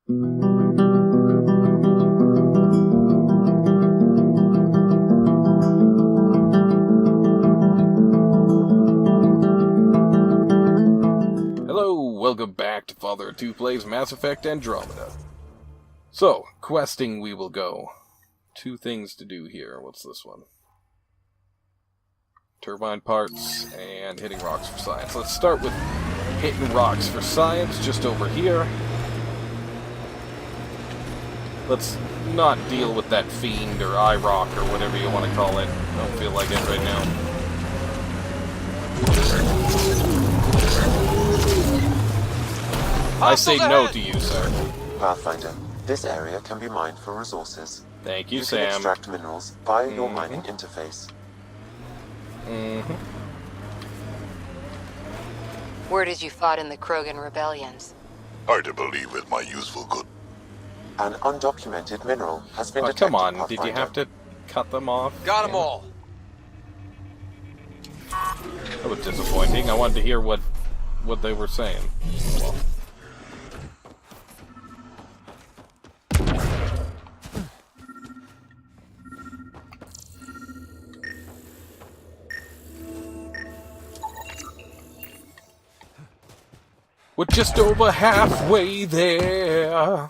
Hello, welcome back to FatherofTwo Plays Mass Effect Andromeda. So, questing we will go. 2 things to do here. What's this one? Turbine parts and hitting rocks for science. Let's start with hitting rocks for science, just over here. Let's not deal with that fiend or IROC or whatever you want to call it. I don't feel like it right now. I say no to you, sir. Pathfinder, this area can be mined for resources. Thank you, You Sam. can extract minerals via your mining interface. Word is you fought in the Krogan rebellions. Hard to believe with my useful good. An undocumented mineral has been Oh, detected. come on, Pathfinder. did you have to cut them off? Got them all. That was disappointing. I wanted to hear what they were saying. Well. We're just over halfway there.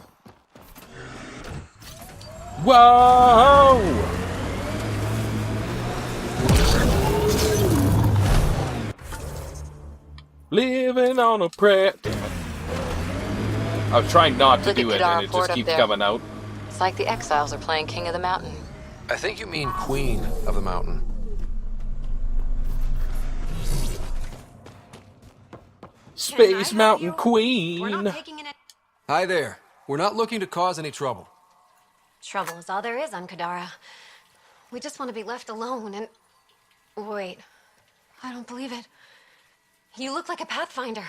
Whoa! Living on a prayer. Damn it. I was trying not to do it, and it just keeps coming out. It's like the exiles are playing King of the Mountain. I think you mean Queen of the Mountain. Space Mountain Queen. Hi there. We're not looking to cause any trouble. Trouble is all there is on Kadara. We just want to be left alone and... Wait. I don't believe it. You look like a pathfinder.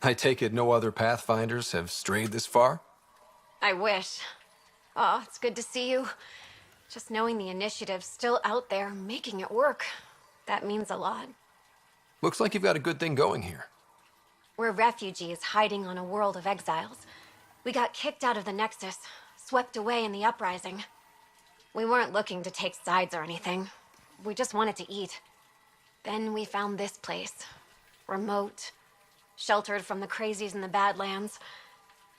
I take it no other Pathfinders have strayed this far? I wish. Oh, it's good to see you. Just knowing the initiative's still out there, making it work. That means a lot. Looks like you've got a good thing going here. We're refugees hiding on a world of exiles. We got kicked out of the Nexus, swept away in the uprising. We weren't looking to take sides or anything. We just wanted to eat. Then we found this place. Remote, sheltered from the crazies in the Badlands.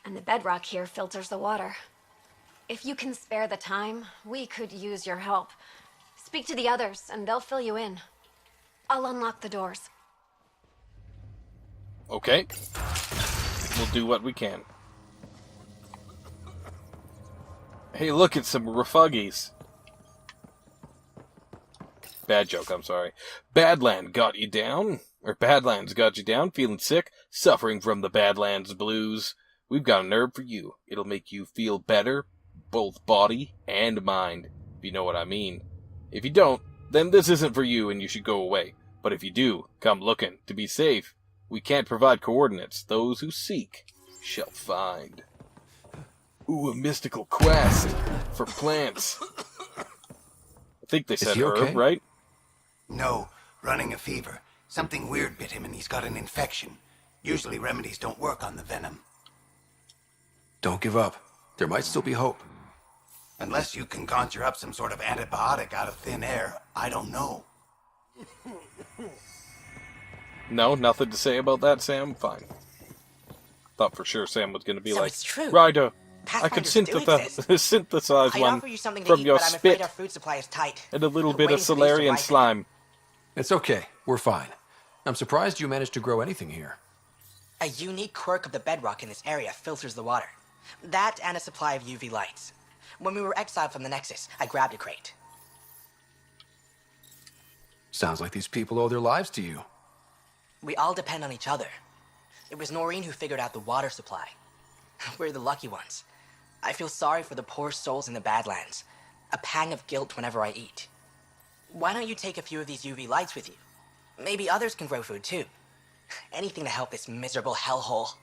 And the bedrock here filters the water. If you can spare the time, we could use your help. Speak to the others, and they'll fill you in. I'll unlock the doors. Okay. We'll do what we can. Hey, look at some refuggies. Bad joke, I'm sorry. Badlands got you down? Feeling sick? Suffering from the Badlands blues? We've got an herb for you. It'll make you feel better, both body and mind, if you know what I mean. If you don't, then this isn't for you and you should go away. But if you do, come looking. To be safe, we can't provide coordinates. Those who seek shall find. Ooh, a mystical quest for plants. I think they said herb, okay? Right? No, running a fever. Something weird bit him and he's got an infection. Usually remedies don't work on the venom. Don't give up. There might still be hope. Unless you can conjure up some sort of antibiotic out of thin air, I don't know. No, nothing to say about that, Sam? Fine. Thought for sure Sam was going to be like, it's true. Ryder, I could Pathfinders synthesize I'd one offer you something to from eat, your but I'm afraid spit our food supply is tight. and a little The bit of ways we used to Solarian like it. slime. It's okay. We're fine. I'm surprised you managed to grow anything here. A unique quirk of the bedrock in this area filters the water. That and a supply of UV lights. When we were exiled from the Nexus, I grabbed a crate. Sounds like these people owe their lives to you. We all depend on each other. It was Noreen who figured out the water supply. We're the lucky ones. I feel sorry for the poor souls in the Badlands. A pang of guilt whenever I eat. Why don't you take a few of these UV lights with you? Maybe others can grow food too. Anything to help this miserable hellhole.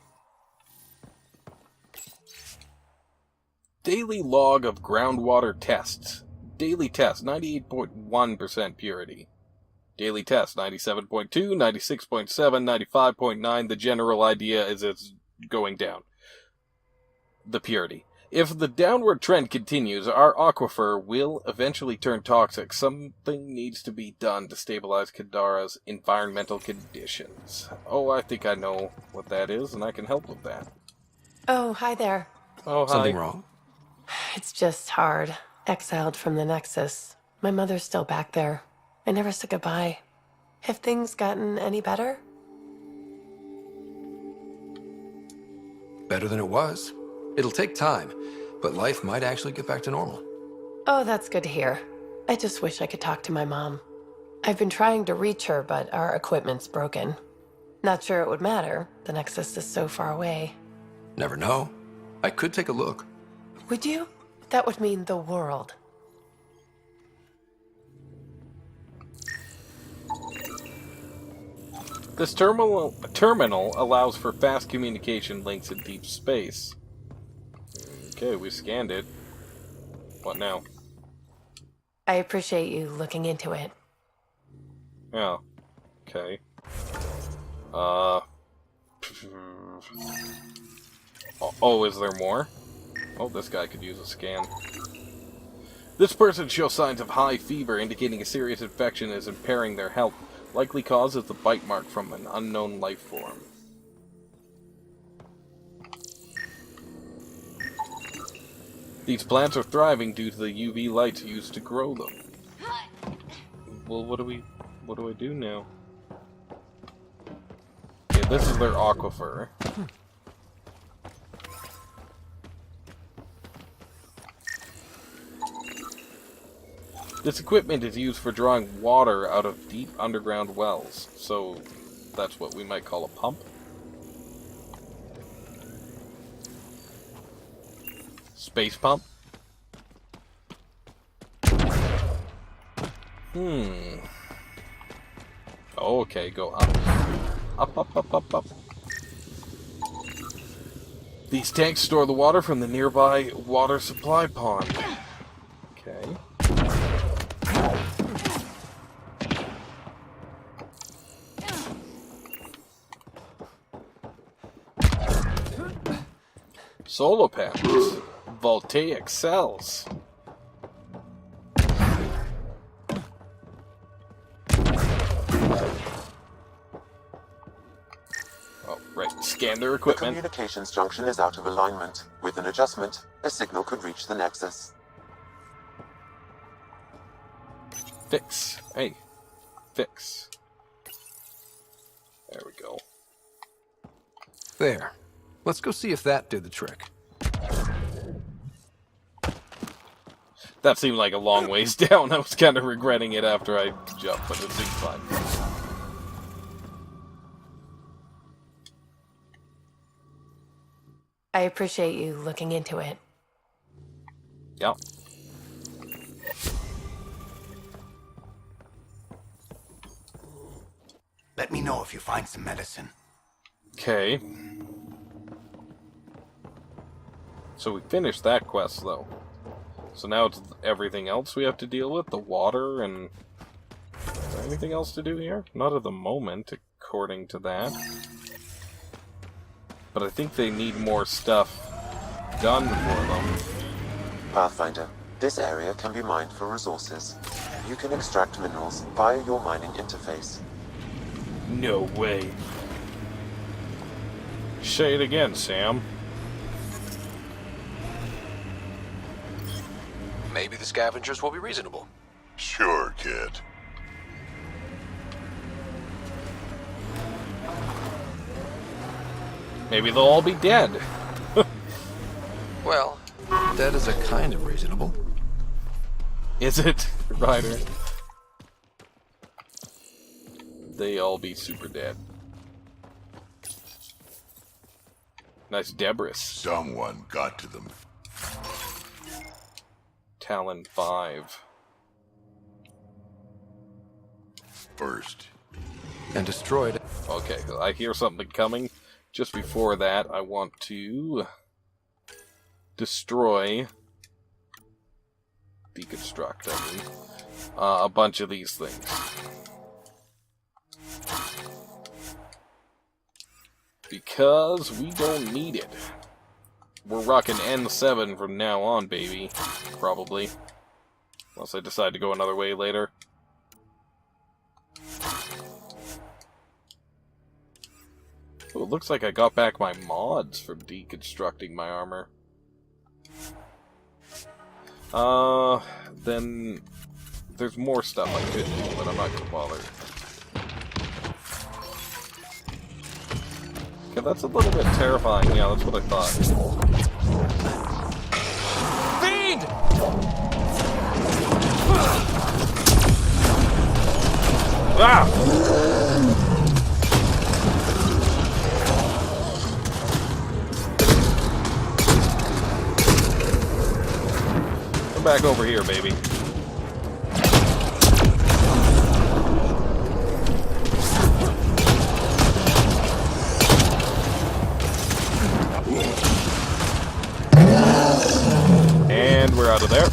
Daily log of groundwater tests. Daily test, 98.1% purity. Daily test, 97.2, 96.7, 95.9. The general idea is it's going down. the purity. If the downward trend continues, our aquifer will eventually turn toxic. Something needs to be done to stabilize Kadara's environmental conditions. Oh, I think I know what that is, and I can help with that. Oh, hi there. Oh, hi. Something wrong? It's just hard. Exiled from the Nexus. My mother's still back there. I never said goodbye. Have things gotten any better? Better than it was. It'll take time, but life might actually get back to normal. Oh, that's good to hear. I just wish I could talk to my mom. I've been trying to reach her, but our equipment's broken. Not sure it would matter. The Nexus is so far away. Never know. I could take a look. Would you? That would mean the world. This terminal allows for fast communication links in deep space. Okay, we scanned it. What now? I appreciate you looking into it. Oh. Okay. Oh, is there more? Oh, this guy could use a scan. This person shows signs of high fever, indicating a serious infection is impairing their health. Likely cause is the bite mark from an unknown life form. These plants are thriving due to the UV lights used to grow them. Well, what do I do now? Okay, this is their aquifer. This equipment is used for drawing water out of deep underground wells, so that's what we might call a pump. Space pump? Oh, okay, go up. Up. These tanks store the water from the nearby water supply pond. Okay. Solar panels. Voltaic cells. Oh, right. Scan their The equipment. communications junction is out of alignment. With an adjustment, a signal could reach the Nexus. Fix. Hey. Fix. There we go. There. Let's go see if that did the trick. That seemed like a long ways down. I was kind of regretting it after I jumped, but it seemed fine. I appreciate you looking into it. Yep. Let me know if you find some medicine. Okay. So we finished that quest, though. So now it's everything else we have to deal with? The water and... Is there anything else to do here? Not at the moment, according to that. But I think they need more stuff done for them. Pathfinder, this area can be mined for resources. You can extract minerals via your mining interface. No way. Say it again, Sam. Maybe the scavengers will be reasonable. Sure, kid. Maybe they'll all be dead. Well, that is a kind of reasonable. Is it, Ryder? They all be super dead. Nice debris. Someone got to them. Talon 5. First. And destroyed it. Okay, I hear something coming. Just before that, I want to destroy, deconstruct, I mean, a bunch of these things. Because we don't need it. we're rocking N7 from now on, baby. Probably. Unless I decide to go another way later. Oh, it looks like I got back my mods from deconstructing my armor. Then there's more stuff I could do, but I'm not gonna bother. Okay, that's a little bit terrifying. Yeah, that's what I thought. Feed! Ah! Come back over here, baby. And we're out of there.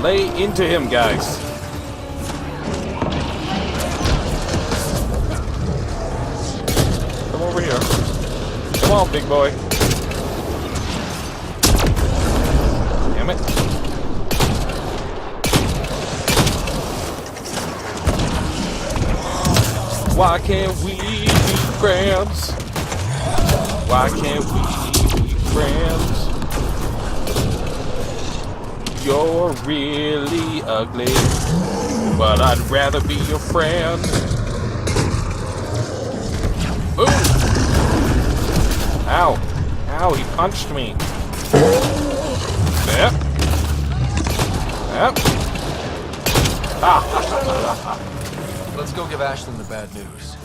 Lay into him, guys. Come over here. Come on, big boy. Damn it. Why can't we be friends? Why can't we be friends? You're really ugly, but I'd rather be your friend. Ooh! Ow. Ow, he punched me. Yep. Yep. Ah. Let's go give Ashlyn the bad news.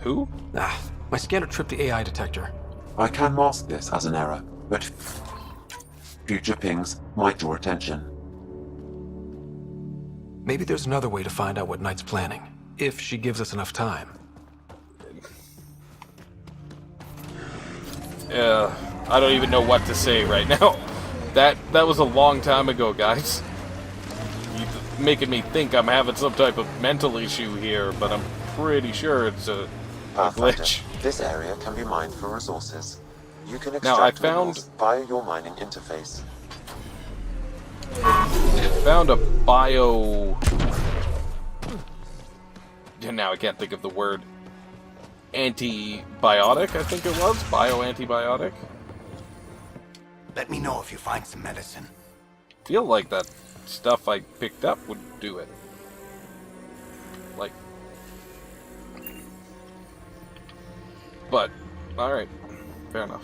Who? My scanner tripped the AI detector. I can mask this as an error, but future pings might draw attention. Maybe there's another way to find out what Knight's planning, if she gives us enough time. I don't even know what to say right now. That was a long time ago, guys. You're making me think I'm having some type of mental issue here, but I'm pretty sure it's a glitch. This area can be mined for resources. You can Now, I extract minerals via your mining interface. Found a bio... Now I can't think of the word. Antibiotic, I think it was? Bio-antibiotic? Let me know if you find some medicine. Feel like that stuff I picked up would do it. Like... But, alright. Fair enough.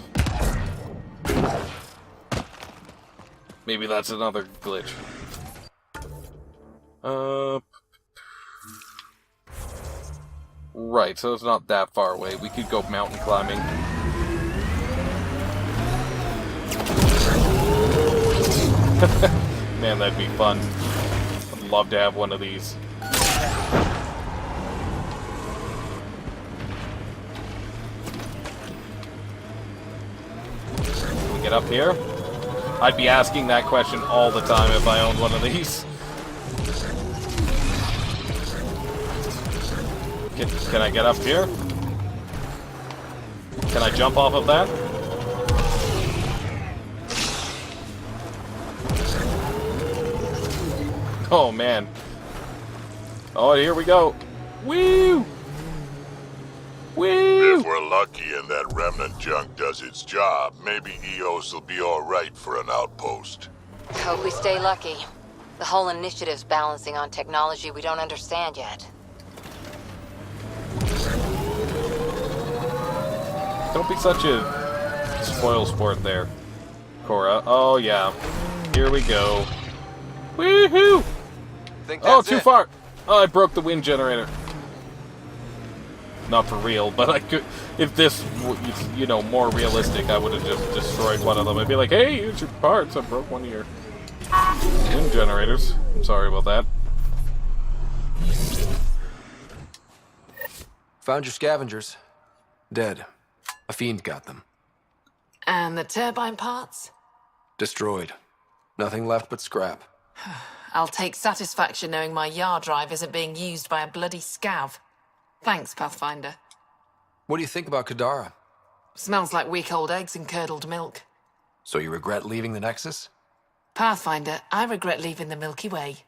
Maybe that's another glitch. Right, so it's not that far away. We could go mountain climbing. Man, that'd be fun. I'd love to have one of these. Can we get up here? I'd be asking that question all the time if I owned one of these. Can I get up here? Can I jump off of that? Oh, man. Oh, here we go. Woo! Woo! If we're lucky and that remnant junk does its job, maybe EOS will be alright for an outpost. Hope we stay lucky. The whole initiative's balancing on technology we don't understand yet. Don't be such a spoil sport there, Cora. Oh, yeah. Here we go. Woohoo! Oh, too far! Oh, I broke the wind generator. Not for real, but I could... If this, you know, more realistic, I would have just destroyed one of them. I'd be like, hey, here's your parts. I broke one of your wind generators. I'm sorry about that. Found your scavengers. Dead. A fiend got them. And the turbine parts? Destroyed. Nothing left but scrap. I'll take satisfaction knowing my yard drive isn't being used by a bloody scav. Thanks, Pathfinder. What do you think about Kadara? Smells like week-old eggs and curdled milk. So you regret leaving the Nexus? Pathfinder, I regret leaving the Milky Way.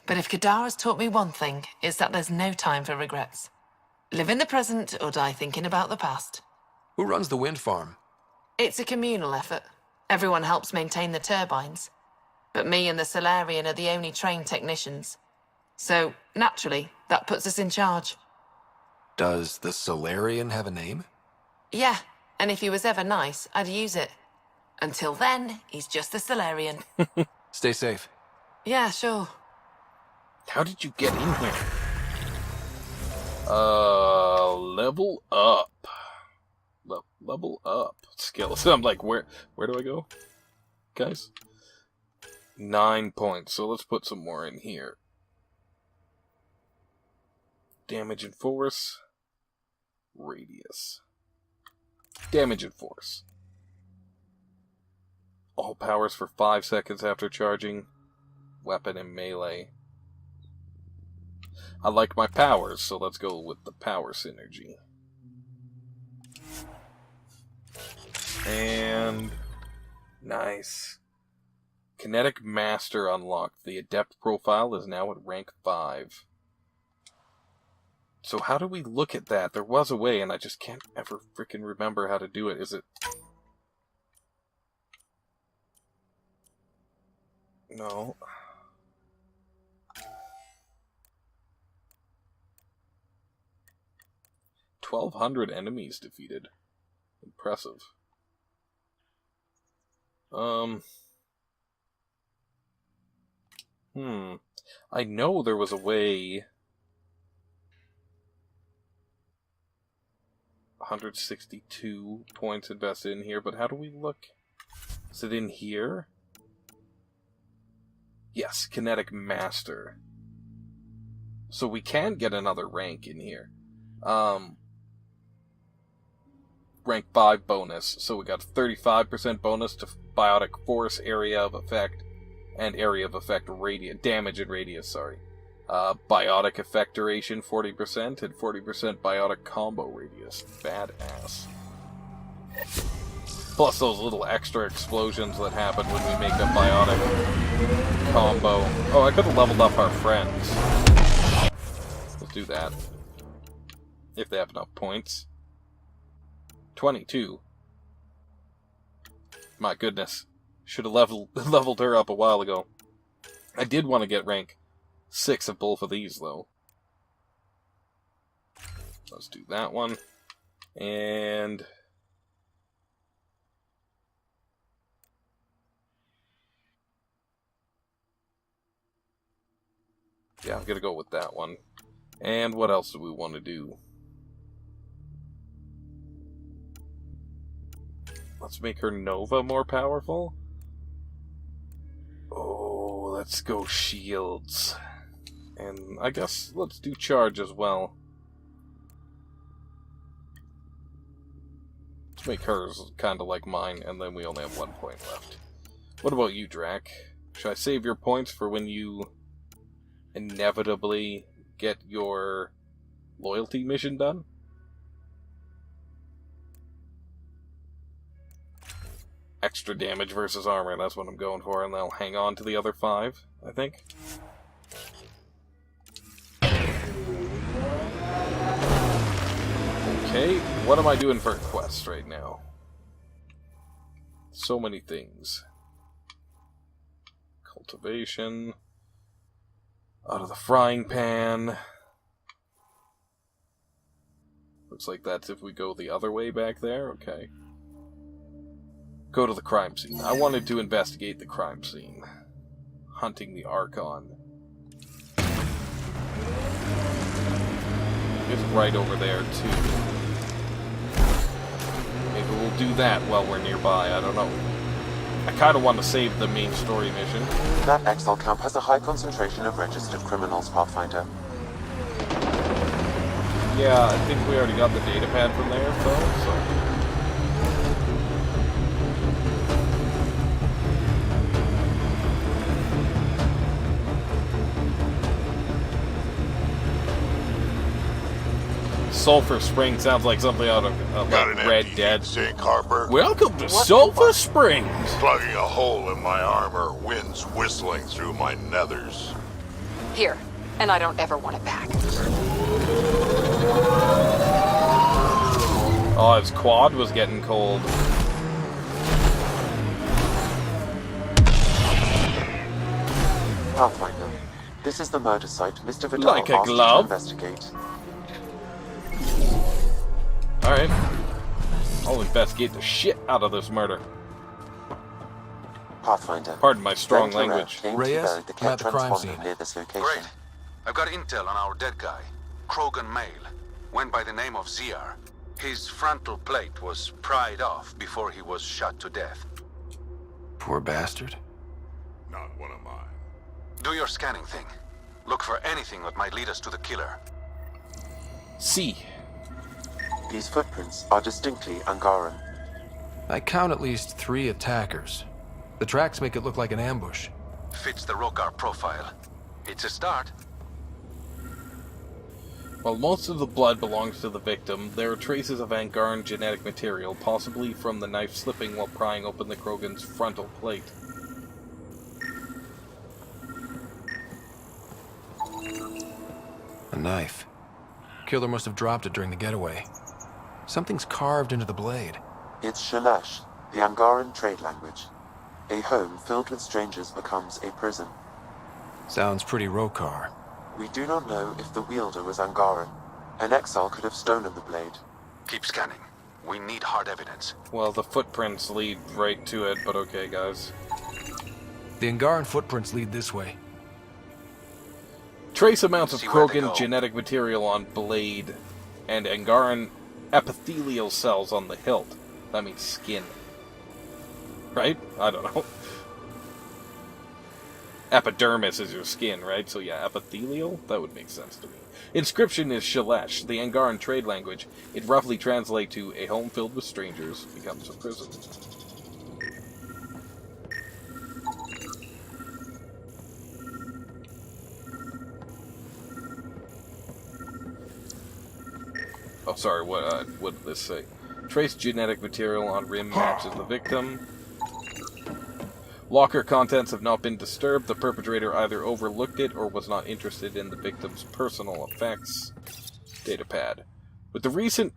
But if Kadara's taught me one thing, it's that there's no time for regrets. Live in the present or die thinking about the past. Who runs the wind farm? It's a communal effort. Everyone helps maintain the turbines. But me and the Solarian are the only trained technicians. So, naturally, that puts us in charge. Does the Solarian have a name? Yeah, and if he was ever nice, I'd use it. Until then, he's just a Solarian. Stay safe. Yeah, sure. How did you get in here? Level up. Level up. Skills. I'm like, where do I go? Guys? 9 points, so let's put some more in here. Damage and force. Radius. Damage and force. All powers for 5 seconds after charging. Weapon and melee. I like my powers, so let's go with the power synergy. And... nice. Kinetic Master unlocked. The Adept profile is now at rank 5. So how do we look at that? There was a way, and I just can't ever freaking remember how to do it. Is it... no. 1,200 enemies defeated. Impressive. I know there was a way... 162 points invested in here, but how do we look? Is it in here? Yes, Kinetic Master. So we can get another rank in here. Rank 5 bonus. So we got 35% bonus to biotic force, area of effect, and area of effect damage and radius, sorry. Biotic effect duration 40% and 40% biotic combo radius. Badass. Plus those little extra explosions that happen when we make a biotic combo. Oh, I could have leveled up our friends. Let's do that. If they have enough points. 22. My goodness. Should have leveled her up a while ago. I did want to get rank 6 of both of these, though. Let's do that one. And... yeah, I'm gonna go with that one. And what else do we want to do? Let's make her Nova more powerful. Oh, let's go shields. And I guess let's do charge as well. Let's make hers kind of like mine, and then we only have 1 point left. What about you, Drac? Should I save your points for when you inevitably get your loyalty mission done? Extra damage versus armor, that's what I'm going for, and they'll hang on to the other 5, I think. Okay, what am I doing for quests right now? So many things. Cultivation. Out of the frying pan. Looks like that's if we go the other way back there. Okay. Go to the crime scene. I wanted to investigate the crime scene. Hunting the Archon. It's right over there, too. Maybe we'll do that while we're nearby. I don't know. I kind of want to save the main story mission. That Exile camp has a high concentration of registered criminals, Pathfinder. Yeah, I think we already got the data pad from there, though, so... Sulfur Spring sounds like something out of Got an Red empty Dead. sink, Harper? Welcome to Sulfur Springs! Plugging a hole in my armor, winds whistling through my nethers. Here, and I don't ever want it back. Oh, his quad was getting cold. Pathfinder, this is the murder site Mr. Vidal Like a asked you to glove? investigate. Alright. I'll investigate the shit out of this murder. Pathfinder. Pardon my strong Ventura language. claimed he Reyes, buried the I'm at Ket the crime transponder scene. near this location. Great. I've got intel on our dead guy. Krogan male. Went by the name of Ziar. His frontal plate was pried off before he was shot to death. Poor bastard. Not one of mine. Do your scanning thing. Look for anything that might lead us to the killer. C. These footprints are distinctly Angaran. I count at least 3 attackers. The tracks make it look like an ambush. Fits the Rokar profile. It's a start. While most of the blood belongs to the victim, there are traces of Angaran genetic material, possibly from the knife slipping while prying open the Krogan's frontal plate. A knife. Killer must have dropped it during the getaway. Something's carved into the blade. It's Shalash, the Angaran trade language. A home filled with strangers becomes a prison. Sounds pretty Rokar. We do not know if the wielder was Angaran. An exile could have stolen the blade. Keep scanning. We need hard evidence. Well, the footprints lead right to it, but okay, guys. The Angaran footprints lead this way. Trace amounts of See where they Krogan go. genetic material on blade and Angaran epithelial cells on the hilt. That means skin. Right? I don't know. Epidermis is your skin, right? So yeah, epithelial? That would make sense to me. Inscription is Shalesh, the Angaran trade language. It roughly translates to a home filled with strangers becomes a prison. Oh, sorry, what did this say? Trace genetic material on rim matches the victim. Locker contents have not been disturbed. The perpetrator either overlooked it or was not interested in the victim's personal effects. Datapad. With the recent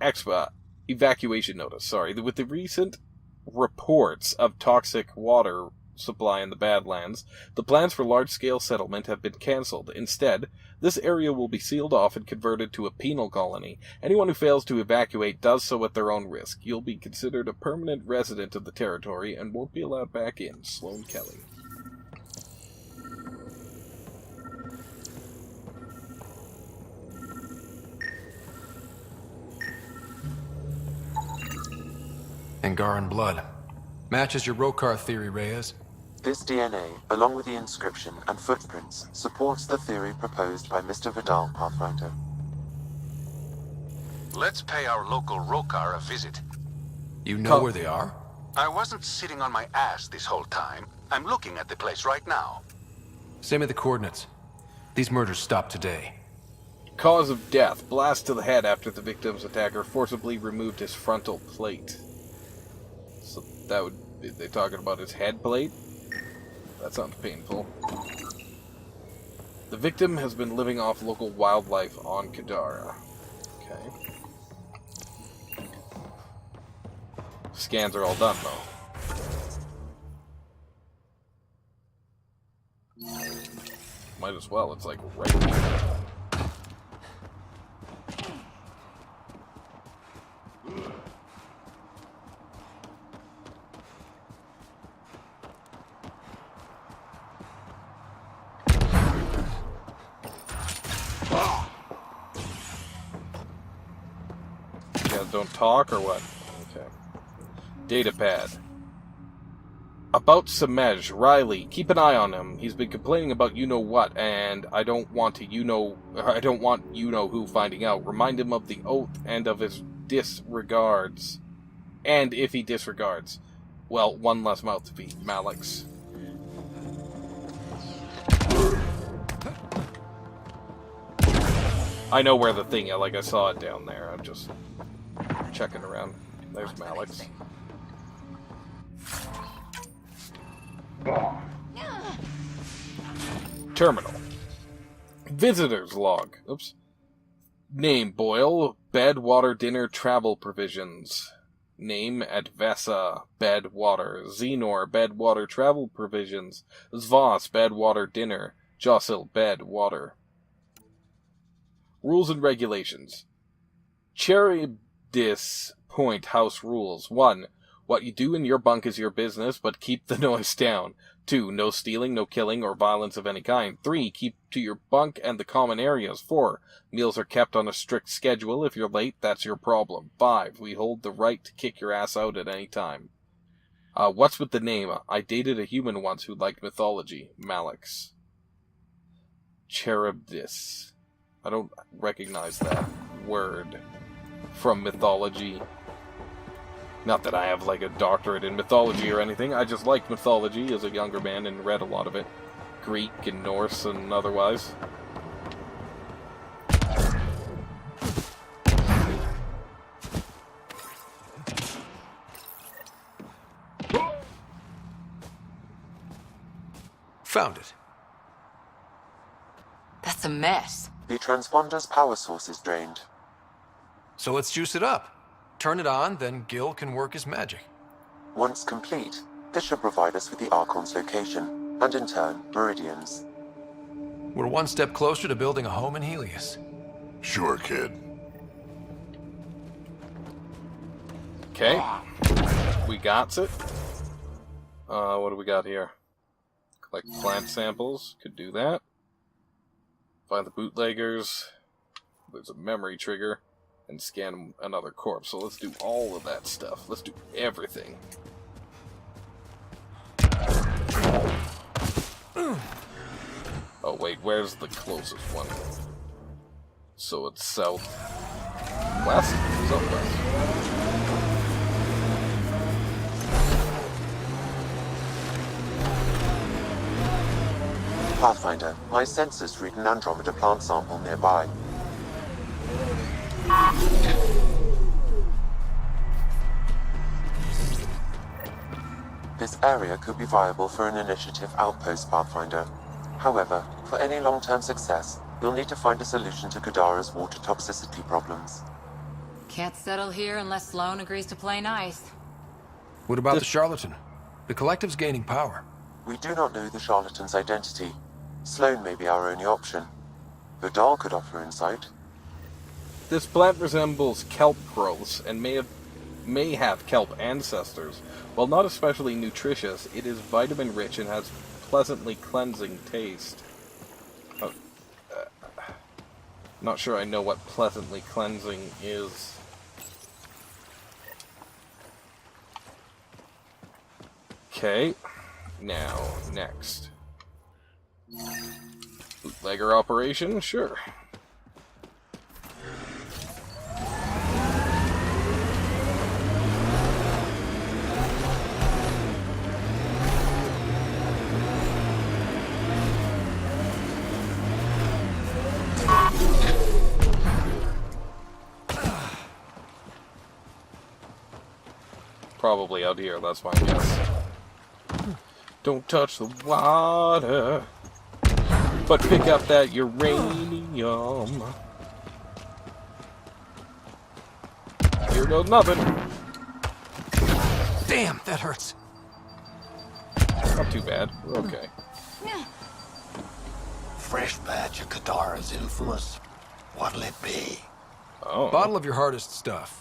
evacuation notice, with the recent reports of toxic water supply in the Badlands, the plans for large-scale settlement have been cancelled. Instead, this area will be sealed off and converted to a penal colony. Anyone who fails to evacuate does so at their own risk. You'll be considered a permanent resident of the territory and won't be allowed back in. Sloan Kelly. Angaran blood. Matches your Rokar theory, Reyes. This DNA, along with the inscription and footprints, supports the theory proposed by Mr. Vidal, Pathfinder. Let's pay our local Rokar a visit. You know where they are? I wasn't sitting on my ass this whole time. I'm looking at the place right now. Send me the coordinates. These murders stopped today. Cause of death. Blast to the head after the victim's attacker forcibly removed his frontal plate. So that would... They're talking about his head plate? That sounds painful. The victim has been living off local wildlife on Kadara. Okay. Scans are all done, though. Might as well, it's like right here. Yeah, don't talk or what? Okay. Datapad. About Samej, Riley, keep an eye on him. He's been complaining about you-know-what, and I don't want you-know-who finding out. Remind him of the oath and of his disregards. And if he disregards, well, one less mouth to feed. Malix. I know where the thing is. Like, I saw it down there. I'm just checking around. There's Malix. Terminal. Visitor's log. Oops. Name, Boyle. Bed, water, dinner, travel provisions. Name, Advesa. Bed, water. Xenor, bed, water, travel provisions. Zvos, bed, water, dinner. Jossil, bed, water. Rules and regulations. Charybdis Point House rules. 1. What you do in your bunk is your business, but keep the noise down. 2. No stealing, no killing, or violence of any kind. 3. Keep to your bunk and the common areas. 4. Meals are kept on a strict schedule. If you're late, that's your problem. 5. We hold the right to kick your ass out at any time. What's with the name? I dated a human once who liked mythology. Malix. Charybdis. I don't recognize that word from mythology. Not that I have, like, a doctorate in mythology or anything. I just liked mythology as a younger man and read a lot of it. Greek and Norse and otherwise. Found it. That's a mess. The transponder's power source is drained. So let's juice it up. Turn it on, then Gil can work his magic. Once complete, this should provide us with the Archon's location, and in turn, Meridian's. We're one step closer to building a home in Helios. Sure, kid. Okay. We got it. What do we got here? Collect plant samples. Could do that. Find the bootleggers. There's a memory trigger. And scan another corpse. So let's do all of that stuff. Let's do everything. Oh wait, where's the closest one? So it's southwest? Southwest. Pathfinder, my sensors read an Andromeda plant sample nearby. This area could be viable for an initiative outpost, Pathfinder. However, for any long-term success, you'll need to find a solution to Kadara's water toxicity problems. Can't settle here unless Sloan agrees to play nice. What about the charlatan? The collective's gaining power. We do not know the charlatan's identity. Sloan may be our only option. Vidal could offer insight. This plant resembles kelp growths and may have kelp ancestors. While not especially nutritious, it is vitamin-rich and has pleasantly cleansing taste. Not sure I know what pleasantly cleansing is. Okay. Now, next. Bootlegger operation? Sure. Probably out here, that's my guess. Don't touch the water, but pick up that uranium. Here goes nothing. Damn, that hurts. Not too bad. We're okay. Fresh batch of Kadara's influence. What'll it be? Oh. Bottle of your hardest stuff.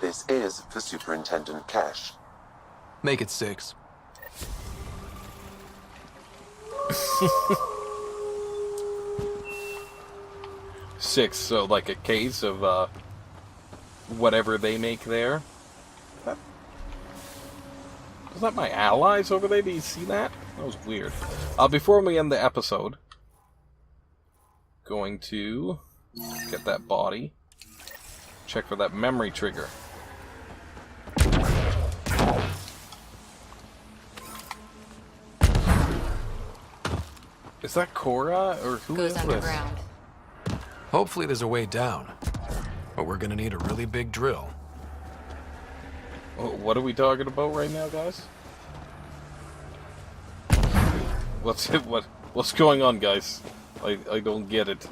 This is for Superintendent Cash. Make it 6. Six, so like a case of whatever they make there. Is that my allies over there? Do you see that? That was weird. Before we end the episode, going to get that body. Check for that memory trigger. Is that Cora or who Goes is this? underground. Hopefully there's a way down. But we're gonna need a really big drill. What are we talking about right now, guys? What's going on, guys? I don't get it.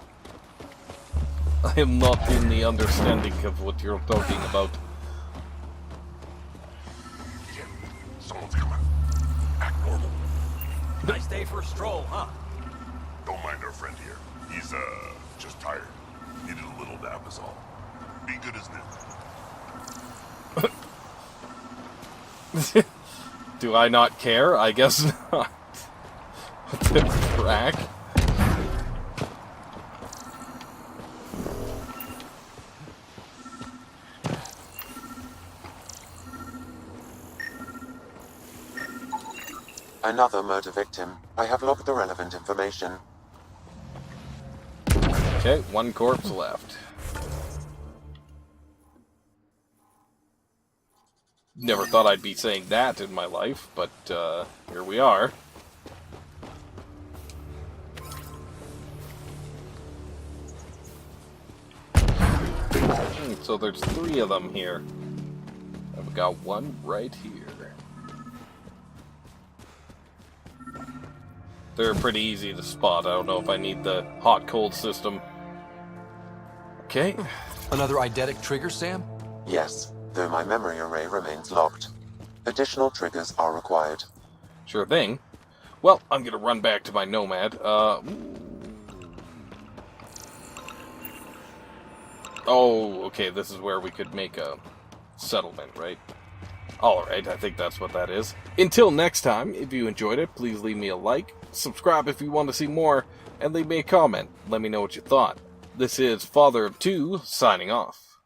I am not in the understanding of what you're talking about. Shit, someone's coming. Act normal. Nice day for a stroll, huh? Don't mind our friend here. He's, just tired. Needed a little nap is all. Be good as new. Do I not care? I guess not. What the crack? Another murder victim. I have logged the relevant information. Okay, one corpse left. Never thought I'd be saying that in my life, but here we are. So there's 3 of them here. I've got one right here. They're pretty easy to spot. I don't know if I need the hot-cold system. Okay. Another eidetic trigger, Sam? Yes, though my memory array remains locked. Additional triggers are required. Sure thing. Well, I'm gonna run back to my Nomad. Oh, okay, this is where we could make a settlement, right? Alright, I think that's what that is. Until next time, if you enjoyed it, please leave me a like, subscribe if you want to see more, and leave me a comment. Let me know what you thought. This is FatherofTwo, signing off.